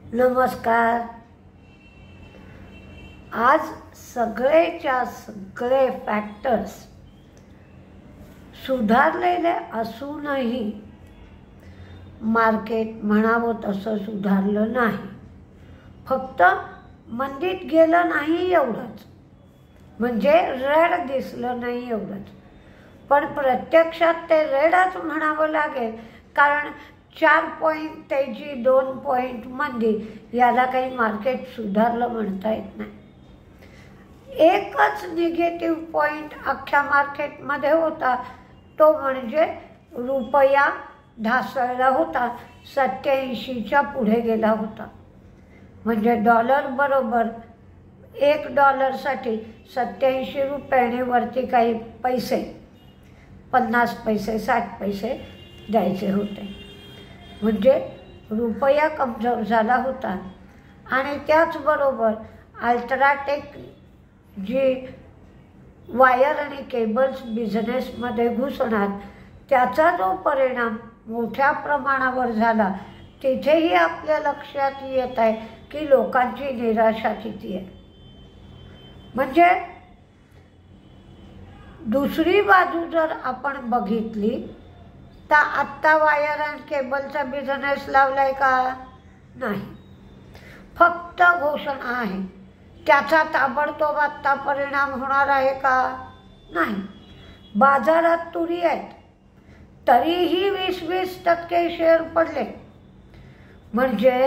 नमस्कार। आज सगळेच्या सगळे फॅक्टर्स सुधारलेले असूनही मार्केट म्हणावं तसं सुधारलं नाही। फक्त मंदीत गेलं नाही एवढंच, म्हणजे रेड दिसलं नाही एवढंच, पण प्रत्यक्षात ते रेडच म्हणावं लागेल, कारण 4 पॉईंट तेजी 2 पॉईंट मंदी याला काही मार्केट सुधारलं म्हणता येत नाही। एकच निगेटिव्ह पॉईंट अख्ख्या मार्केटमध्ये होता, तो म्हणजे रुपया ढासळला होता, 87च्या पुढे गेला होता। म्हणजे डॉलर बरोबर $1 87 रुपयाने वरती काही पैसे 50 पैसे 60 पैसे द्यायचे होते। म्हणजे रुपया कमजोर झाला होता। आणि त्याचबरोबर अल्ट्राटेक जी वायर आणि केबल्स बिझनेसमध्ये घुसणार, त्याचा जो परिणाम मोठ्या प्रमाणावर झाला, तिथेही आपल्या लक्षात येत आहे की लोकांची निराशा किती आहे। म्हणजे दुसरी बाजू जर आपण बघितली तर आत्ता वायर अँड केबलचा बिझनेस लावलाय का? नाही, फक्त घोषणा आहे। त्याचा ताबडतोब आत्ता परिणाम होणार आहे का? नाही। बाजारात तुरी आहेत, तरीही 20% शेअर पडले। म्हणजे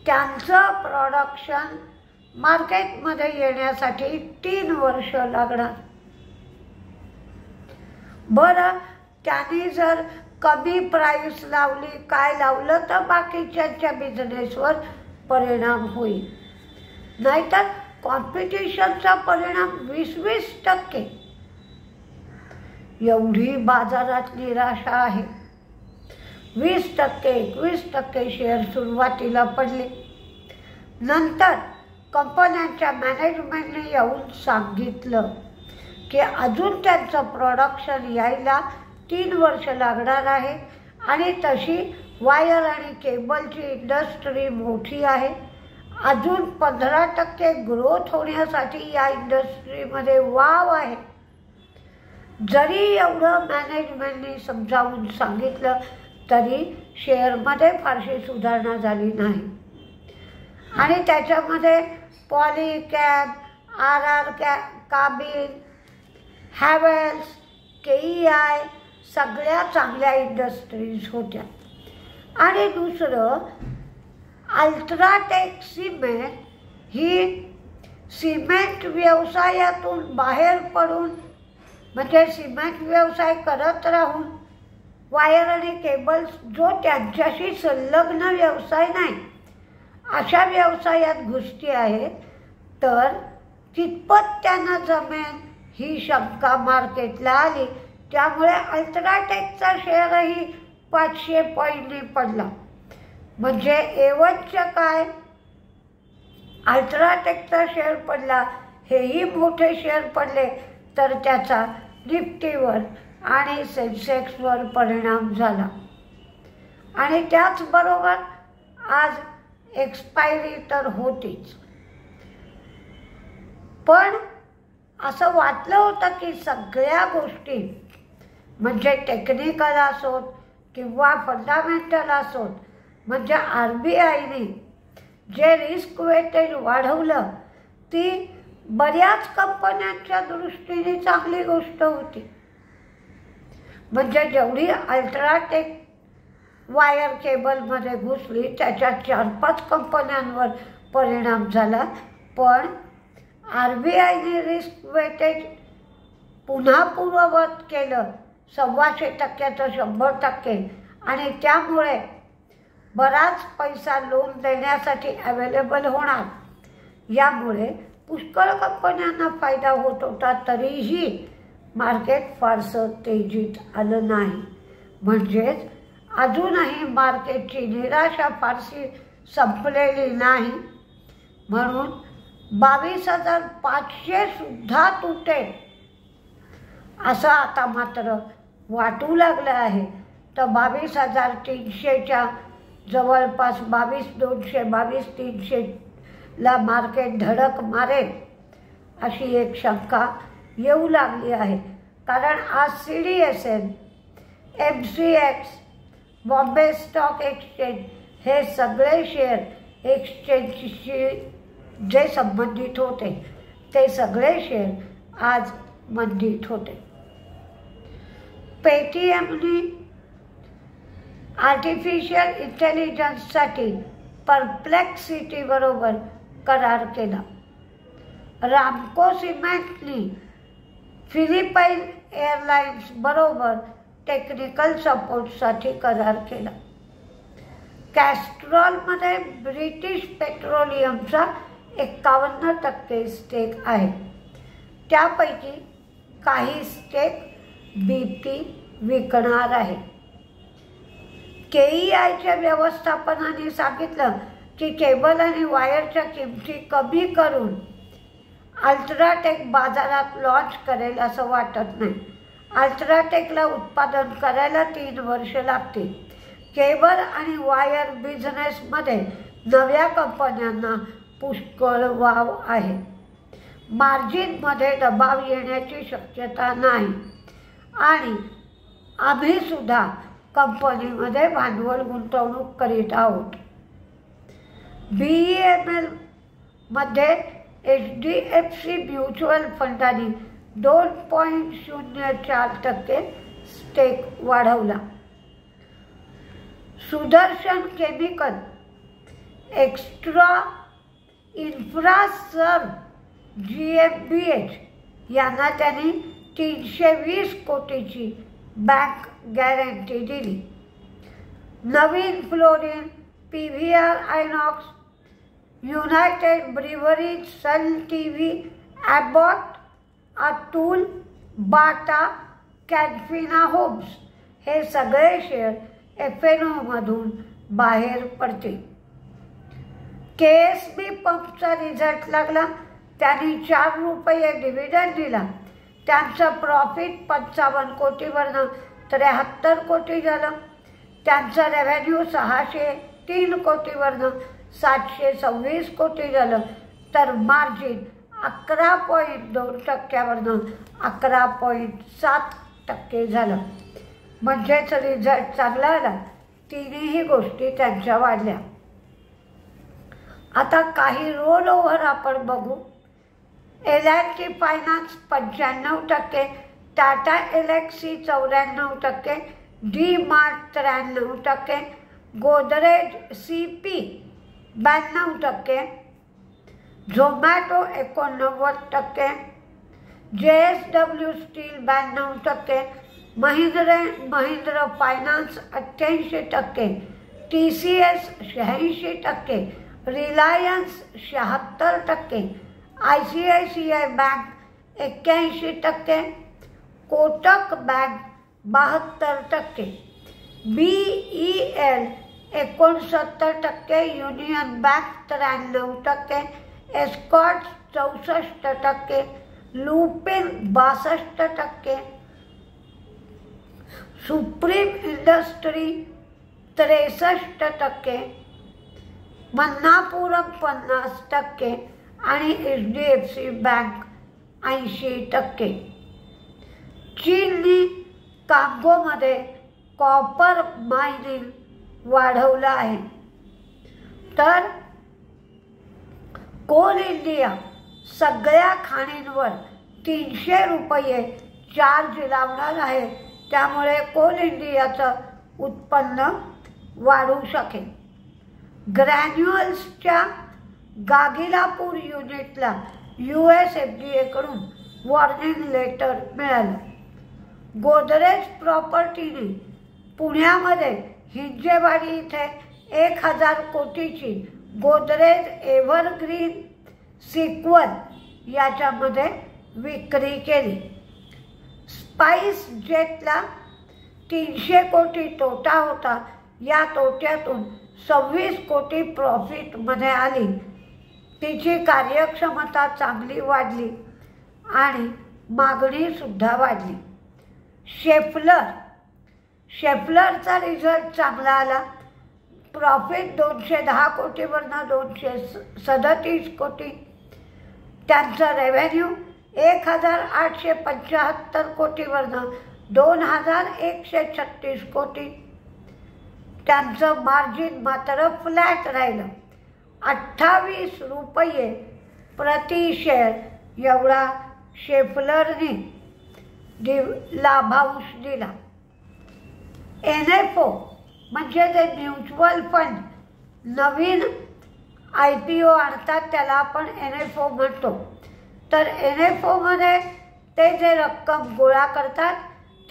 त्यांचं प्रोडक्शन मार्केटमध्ये येण्यासाठी 3 वर्ष लागणार। बरं, त्यांनी जर कमी प्राईस लावली, काय लावलं, तर बाकीच्या बिझनेसवर परिणाम होईल। नाहीतर कॉम्पिटिशनचा परिणाम 20% एवढी बाजारात निराशा आहे। 20% 21% शेअर सुरुवातीला पडले। नंतर कंपन्यांच्या मॅनेजमेंटने येऊन सांगितलं की अजून त्यांचं प्रोडक्शन यायला 3 वर्ष लागणार आहे, आणि तशी वायर आणि केबलची इंडस्ट्री मोठी आहे। अजून 15% ग्रोथ होण्यासाठी या इंडस्ट्रीमध्ये वाव आहे। जरी एवढं मॅनेजमेंटने समजावून सांगितलं तरी शेअरमध्ये फारशी सुधारणा झाली नाही। आणि त्याच्यामध्ये पॉलीकॅब, RR काबिन, हॅवेल्स, KEI सगळ्या चांगल्या इंडस्ट्रीज होत्या। आणि दुसरं, अल्ट्राटेक सिमेंट ही सिमेंट व्यवसायातून बाहेर पडून, म्हणजे सिमेंट व्यवसाय करत राहून वायर आणि केबल्स जो त्यांच्याशी संलग्न व्यवसाय नाही, अशा व्यवसायात घुसती आहे। तर कितपत त्यांना जमेल ही शंका मार्केटला आली। त्यामुळे अल्ट्राटेकचा शेअरही 500 पॉईंटने पडला। म्हणजे एवढचं काय, अल्ट्राटेकचा शेअर पडला, हेही मोठे शेअर पडले, तर त्याचा निफ्टीवर आणि सेन्सेक्सवर परिणाम झाला। आणि त्याचबरोबर आज एक्सपायरी तर होतीच, पण असं वाटलं होतं की सगळ्या गोष्टी, म्हणजे टेक्निकल असोत किंवा फंडामेंटल असोत, म्हणजे RBIने जे रिस्क वेटेज वाढवलं, ती बऱ्याच कंपन्यांच्या दृष्टीने चांगली गोष्ट होती। म्हणजे जेवढी अल्ट्राटेक वायर केबलमध्ये घुसली, त्याच्या 4-5 कंपन्यांवर परिणाम झाला। पण RBIने रिस्क वेटेज पुन्हा पूर्ववत केलं, 125%चं 100%, आणि त्यामुळे बराच पैसा लोन देण्यासाठी अवेलेबल होणार। यामुळे पुष्कळ कंपन्यांना फायदा होत होता, तरीही मार्केट फारसं तेजीत आलं नाही। म्हणजेच अजूनही मार्केटची निराशा फारशी संपलेली नाही। म्हणून 22,500 सुद्धा तुटेल असं आता मात्र वाटू लागलं आहे। तर 22,300च्या जवळपास 22,200 22,300ला मार्केट धडक मारेल अशी एक शंका येऊ लागली आहे. कारण आज CDSL, MCX, Bombay stock exchange हे सगळे शेअर एक्सचेंजशी जे संबंधित होते ते सगळे शेअर आज मंदीत होते. पेटीएमने आर्टिफिशियल इंटेलिजन्ससाठी परप्लेक्सिटीबरोबर करार केला. रामको सिमेंटने फिलिपाईन एअरलाइन्स बरोबर टेक्निकल सपोर्टसाठी करार केला. कॅस्ट्रॉलमध्ये ब्रिटिश पेट्रोलियमचा 51% स्टेक आहे. त्यापैकी काही स्टेक BP विकणार आहे. KEIच्या व्यवस्थापनाने सांगितलं की केबल आणि वायरच्या किमती कमी करून अल्ट्राटेक बाजारात लॉन्च करेल असं वाटत नाही. अल्ट्राटेकला उत्पादन करायला 3 वर्ष लागतील. केबल आणि वायर बिझनेसमध्ये नव्या कंपन्यांना पुष्कळ वाव आहे. मार्जिनमध्ये दबाव येण्याची शक्यता नाही आणि आम्ही सुद्धा कंपनीमध्ये भांडवल गुंतवणूक करीत आहोत. BEML मध्ये HDFC म्युच्युअल फंडाने 2.04% स्टेक वाढवला. सुदर्शन केमिकल, एक्स्ट्रा इन्फ्रासर्व GmbH यांना त्यांनी 320 कोटीची बँक गॅरंटी दिली. नवीन फ्लोरिन, PVR आयनॉक्स, युनायटेड ब्रिवरीज, सन TV, ॲबॉट, अतुल, बाटा, कॅन्फिना होम्स हे सगळे शेअर FNOमधून बाहेर पडतील. KSB पंपचा रिझल्ट लागला. त्यांनी 4 रुपये डिव्हिडंड दिला. त्यांचं प्रॉफिट 55 कोटीवरनं 73 कोटी झालं. त्यांचं रेव्हेन्यू 603 कोटीवरनं 726 कोटी झालं. तर मार्जिन 11.2%वरनं 11.7% झालं. म्हणजेच रिझल्ट चांगला आला. तिन्ही गोष्टी त्यांच्या वाढल्या. आता काही रोल ओव्हर आपण बघू. L&T finance 95%, Tata Elxsi 94%, D-Mart 93%, Godrej CP 92%, Zomato 89%, JSW steel 92%, Mahindra finance 88%, TCS 86%, Reliance 76%, ICICI bank 81%, Kotak bank 72%, BEL 69%, Union bank 93%, Escorts 64%, Lupin 62%, Supreme industry 63%, Manappuram 50% आणि HDFC बँक 80%. चीनने कांगोमध्ये कॉपर मायनिंग वाढवलं आहे. तर कोल इंडिया सगळ्या खाणींवर 300 रुपये चार्ज लावणार आहे. त्यामुळे कोल इंडियाचं उत्पन्न वाढू शकेल. ग्रॅन्युअल्सच्या गागिलापूर युनिटला US FDAकडून वॉर्निंग लेटर मिळालं. गोदरेज प्रॉपर्टीने पुण्यामध्ये हिंजेवाडी इथे 1000 कोटीची गोदरेज एव्हरग्रीन सिक्वल याच्यामध्ये विक्री केली. स्पाइस जेटला 300 कोटी तोटा होता. या तोट्यातून 26 कोटी प्रॉफिटमध्ये आली. तिची कार्यक्षमता चांगली वाढली आणि मागणीसुद्धा वाढली. शेफलरचा रिझल्ट चांगला आला. प्रॉफिट 210 कोटीवरनं 237 कोटी, त्यांचं रेव्हेन्यू 1875 कोटीवरनं 2136 कोटी, त्यांचं मार्जिन मात्र फ्लॅट राहिलं, 28 रुपये प्रति शेअर एवढा शेफलरने लाभांश दिला. NFO म्हणजे जे म्युच्युअल फंड नवीन IPO आणतात त्याला आपण NFO म्हणतो. तर NFOमध्ये ते जे रक्कम गोळा करतात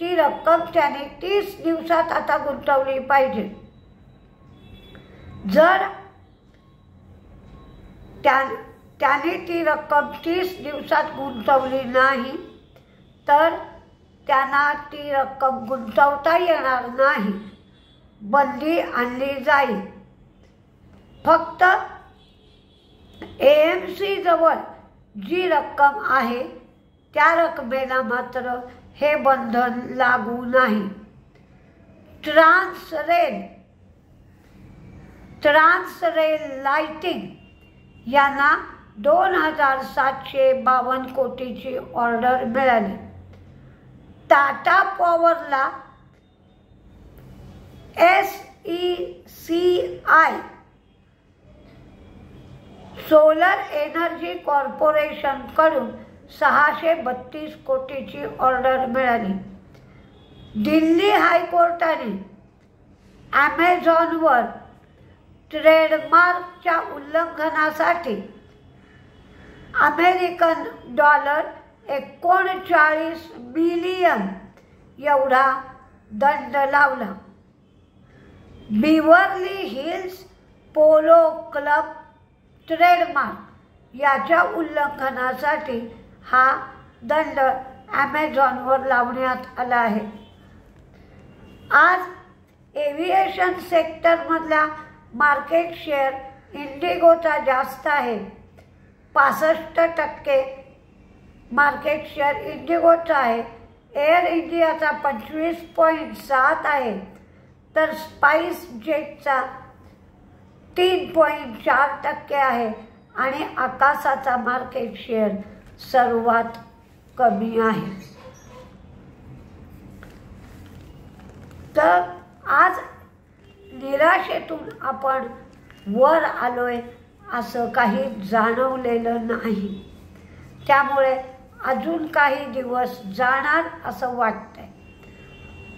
ती रक्कम त्याने 30 दिवसात आता गुंतवली पाहिजे. जर त्याने ती रक्कम 30 दिवसात गुंतवली नाही तर त्यांना ती रक्कम गुंतवता येणार नाही, बंदी आणली जाईल. फक्त AMC जवळ जी रक्कम आहे त्या रकमेला मात्र हे बंधन लागू नाही. ट्रान्सरेल लाइटिंग यांना 2752 कोटीची ऑर्डर मिळाली. टाटा पॉवरला SECI सोलर एनर्जी कॉर्पोरेशनकडून 632 कोटीची ऑर्डर मिळाली. दिल्ली हायकोर्टाने ॲमेझॉनवर ट्रेडमार्कच्या उल्लंघनासाठी अमेरिकन डॉलर 39 बिलियन एवढा दंड लावला. बिवर्ली हिल्स पोलो क्लब ट्रेडमार्क याच्या उल्लंघनासाठी हा दंड ॲमेझॉनवर लावण्यात आला आहे. आज एव्हिएशन सेक्टरमधला मार्केट शेअर इंडिगोचा जास्त आहे. 65% मार्केट शेअर इंडिगोचा आहे. एअर इंडियाचा 25.7 आहे, तर स्पाइस जेटचा 3.4% आहे आणि आकाशाचा मार्केट शेअर सर्वात कमी आहे. तर आज निराशेतून आपण वर आलोय असं काही जाणवलेलं नाही. त्यामुळे अजून काही दिवस जाणार असं वाटतंय.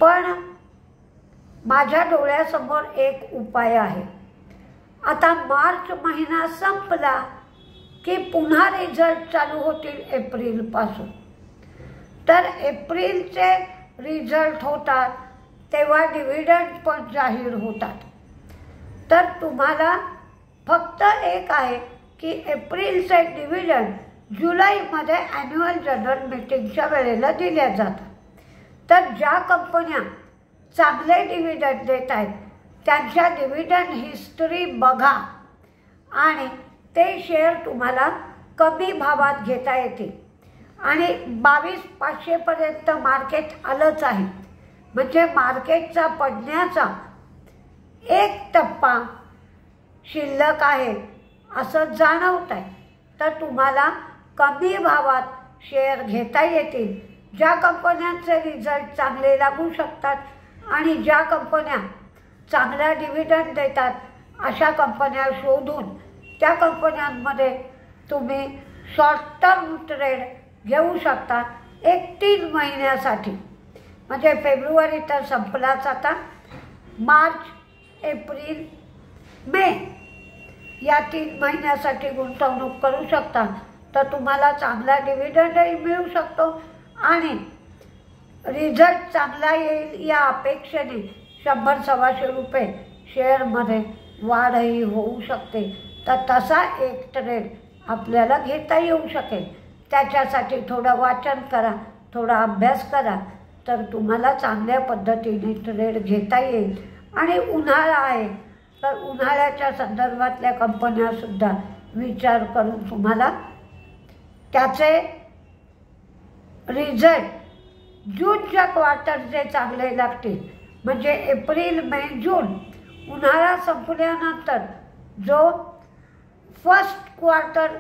पण माझ्या डोळ्यासमोर एक उपाय आहे. आता मार्च महिना संपला की पुन्हा रिझल्ट चालू होतील एप्रिलपासून. तर एप्रिलचे रिझल्ट होतात तेव्हा डिव्हिडंड पण जाहीर होतात. तर तुम्हाला फक्त एक आहे की एप्रिलचे डिव्हिडंड जुलैमध्ये ॲन्युअल जनरल मीटिंगच्या वेळेला दिल्या जातात. तर ज्या कंपन्या चांगले डिव्हिडंड देत आहेत त्यांच्या डिव्हिडंड हिस्ट्री बघा आणि ते शेअर तुम्हाला कमी भावात घेता येतील. आणि 22,500 पर्यंत मार्केट आलंच आहे, म्हणजे मार्केटचा पडण्याचा 1 टप्पा शिल्लक आहे असं जाणवत आहे. तर तुम्हाला कमी भावात शेअर घेता येतील. ज्या कंपन्यांचे रिझल्ट चांगले लागू शकतात आणि ज्या कंपन्या चांगला डिव्हिडंड देतात अशा कंपन्या शोधून त्या कंपन्यांमध्ये तुम्ही शॉर्ट टर्म ट्रेड घेऊ शकता. 3 महिन्यासाठी, म्हणजे फेब्रुवारी तर संपलाच आता, मार्च, एप्रिल, मे या 3 महिन्यासाठी गुंतवणूक करू शकता. तर तुम्हाला चांगला डिव्हिडंडही मिळू शकतो आणि रिझल्ट चांगला येईल या अपेक्षेने 100-125 रुपये शेअरमध्ये वाढही होऊ शकते. तर तसा एक ट्रेड आपल्याला घेता येऊ शकेल. त्याच्यासाठी थोडं वाचन करा, थोडा अभ्यास करा, तर तुम्हाला चांगल्या पद्धतीने ट्रेड घेता येईल. आणि उन्हाळा आहे तर उन्हाळ्याच्या संदर्भातल्या कंपन्यासुद्धा विचार करून तुम्हाला त्याचे रिझल्ट जूनच्या क्वार्टरचे चांगले लागतील. म्हणजे एप्रिल, मे, जून उन्हाळा संपल्यानंतर जो फर्स्ट क्वार्टर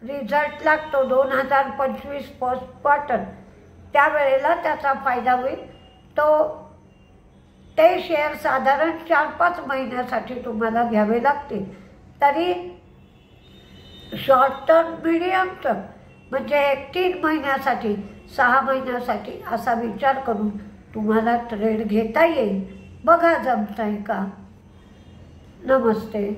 रिझल्ट लागतो 2025 फर्स्ट क्वार्टर, त्यावेळेला त्याचा फायदा होईल. ते शेअर साधारण 4-5 महिन्यासाठी तुम्हाला घ्यावे लागतील. तरी शॉर्ट टर्म मिडियम टर्म म्हणजे 3 महिन्यासाठी 6 महिन्यासाठी असा विचार करून तुम्हाला ट्रेड घेता येईल. बघा जमतंय का. नमस्ते.